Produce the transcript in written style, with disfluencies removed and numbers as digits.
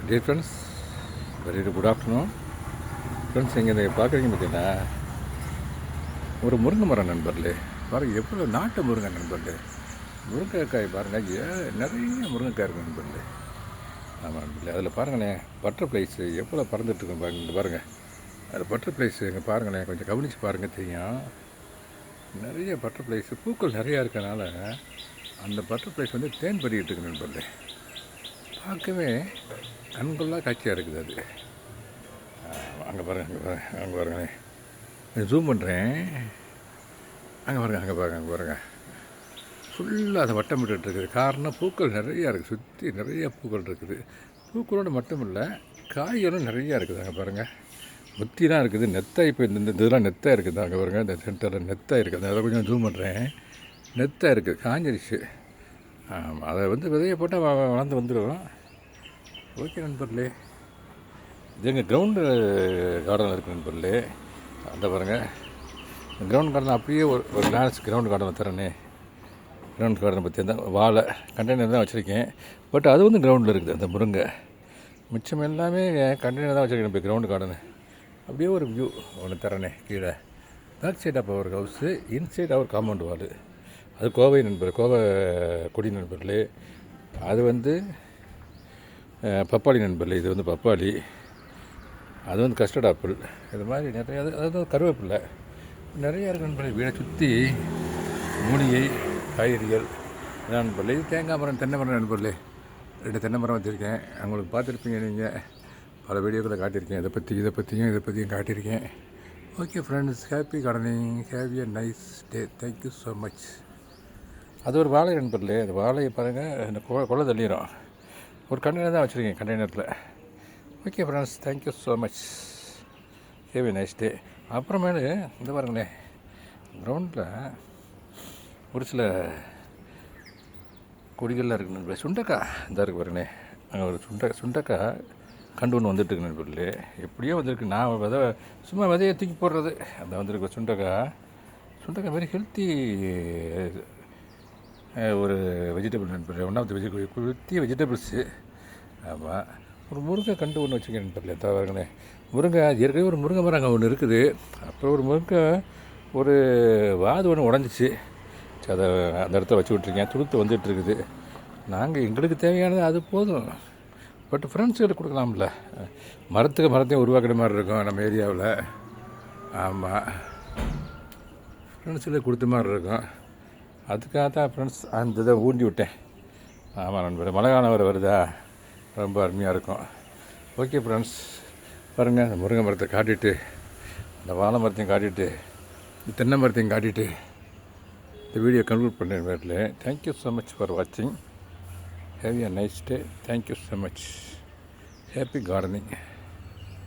Dear friends, very good afternoon friends. இங்கே பார்க்குறீங்க பார்த்தீங்கன்னா ஒரு முருங்கை மரம் நண்பர்களே. பாருங்கள் எவ்வளோ நாட்டு முருங்கை நண்பர்களே. முருங்கைக்காய் பாருங்கள், நிறைய முருங்கைக்காய் இருக்குது நண்பர்களே. ஆமாம் நண்பர்களே, அதில் பாருங்களேன் பட்டர்ஃப்ளைஸு எவ்வளோ பறந்துட்டுருக்கோம் பாருங்கள். இங்கே பாருங்கள், அது பட்டர்ஃப்ளைஸு இங்கே பாருங்களேன், கொஞ்சம் கவனித்து பாருங்கள் தெரியும். நிறைய பட்டர்ஃப்ளைஸு பூக்கள் நிறையா இருக்கனால அந்த பட்டர்ஃப்ளைஸ் வந்து தேன் பறிக்கிட்டு இருக்கு நண்பர்களே. பார்க்கவே கண்கொள்ளா காட்சியாக இருக்குது அது. அங்கே பாருங்கள், அங்கே பாருங்களேன், ஜூம் பண்ணுறேன். அங்கே பாருங்கள் ஃபுல்லாக அதை வட்டமிட்டு இருக்குது. காரணம் பூக்கள் நிறையா இருக்குது, சுற்றி நிறைய பூக்கள் இருக்குது. பூக்களோடு மட்டும் இல்லை, காய்களும் நிறையா இருக்குது. அங்கே பாருங்கள், முத்திலாம் இருக்குது, நெத்தாய். இப்போ இந்த இதெல்லாம் நெத்தாக இருக்குது. அங்கே பாருங்கள், இந்த சென்டரில் நெத்தாக இருக்குது. அதை கொஞ்சம் ஜூம் பண்ணுறேன். நெத்தாக இருக்குது, காஞ்சிருச்சு. ஆமாம், அதை வந்து விதையை போட்டால் வளர்ந்து வந்துடும். ஓகே நண்பர்களே, இது எங்கள் கிரவுண்டு கார்டன் இருக்குது நண்பர்களே. அந்த பாருங்கள், கிரவுண்ட் கார்டன் அப்படியே ஒரு கிளாஸ் கிரவுண்ட் கார்டன் தரேனே. கிரவுண்ட் கார்டனை பற்றி அந்த வாழை கண்டெய்னர் தான் வச்சுருக்கேன். பட் அது வந்து கிரவுண்டில் இருக்குது அந்த முருங்கை. மிச்சம் எல்லாமே கண்டெய்னர் தான் வச்சுருக்கேன். இப்போ கிரவுண்ட் கார்டனு அப்படியே ஒரு வியூ ஒன்று தரேனே. கீழே பேக் சைட் அப்போ ஒரு house, inside our compound wall. அது கோவை நண்பர், கோவை கொடி நண்பர்களே. அது வந்து பப்பாளி நண்பர்களே. இது வந்து பப்பாளி, அது வந்து கஸ்டர்ட் ஆப்பிள். இது மாதிரி நிறைய, அதாவது கருவேப்பில்லை நிறையா இருக்குது நண்பர்களே. வீடை சுற்றி மூலிகை காய்கறிகள் இதான் நண்பர்களே. இது தேங்காய் மரம், தென்னை மரம் நண்பர்களே. 2 தென்னை மரம் வச்சுருக்கேன். அவங்களுக்கு பார்த்துருப்பீங்க நீங்கள், பல வீடியோக்களை காட்டியிருக்கேன். இதை பற்றியும் காட்டியிருக்கேன். Okay friends, happy gardening, have a nice day, thank you so much. அது ஒரு வாழை நண்பர்களே. அந்த வாழையை பாருங்கள், இந்த கொலை தள்ளிடும். ஒரு கண்டெய்னர் தான் வச்சுருக்கேன், கண்டெய்னரில். Okay friends, thank you so much, have a nice day. அப்புறமேலு இந்த பாருங்களேன், கிரவுண்டில் ஒரு சில கொடிகள்லாம் இருக்குது நண்பர்களே. சுண்டைக்காய் இந்த இருக்குது பாருங்களேன். அங்கே ஒரு சுண்டைக்காய் கண்டு ஒன்று வந்துட்டுருக்கு நண்பர்களே. எப்படியோ வந்திருக்கு. நான் சும்மா விதையை தூக்கி போடுறது. அந்த வந்துருக்கு சுண்டைக்காய் வெரி ஹெல்த்தி ஒரு வெஜிடபிள் நண்பர்களே. One of the healthy vegetables. ஆமாம், ஒரு முருங்கை கண்டு ஒன்று வச்சுருக்கேன் நண்பர்களே. தவறுங்களே, முருங்கை ஏற்கனவே ஒரு முருங்கை மரம் அங்கே ஒன்று இருக்குது. அப்புறம் ஒரு முருங்கை ஒரு வாது ஒன்று உடஞ்சிச்சு. அதை அந்த இடத்த வச்சு விட்ருக்கேன். துளுத்து வந்துட்டுருக்குது. நாங்கள் எங்களுக்கு தேவையானது அது போதும். பட் ஃப்ரெண்ட்ஸுகளுக்கு கொடுக்கலாம்ல. மரத்தையும் உருவாக்குற மாதிரி இருக்கும் நம்ம ஏரியாவில். ஆமாம், ஃப்ரெண்ட்ஸுகளுக்கு கொடுத்த மாதிரி இருக்கும். அதுக்காக தான் ஃப்ரெண்ட்ஸ் அந்த இதை ஊண்டி விட்டேன். ஆமாம் நண்பர், மழை காலம் வருதா, ரொம்ப அருமையாக இருக்கும். ஓகே ஃப்ரெண்ட்ஸ், பாருங்கள், அந்த முருங்கை மரத்தை காட்டிட்டு, அந்த வாழை மரத்தையும் காட்டிட்டு, இந்த தென்னை மரத்தையும் காட்டிட்டு இந்த வீடியோ கன்க்ளூட் பண்ணேன் வீட்டில். தேங்க்யூ ஸோ மச் ஃபார் வாட்சிங். Have a nice day. Thank you so much. Happy gardening.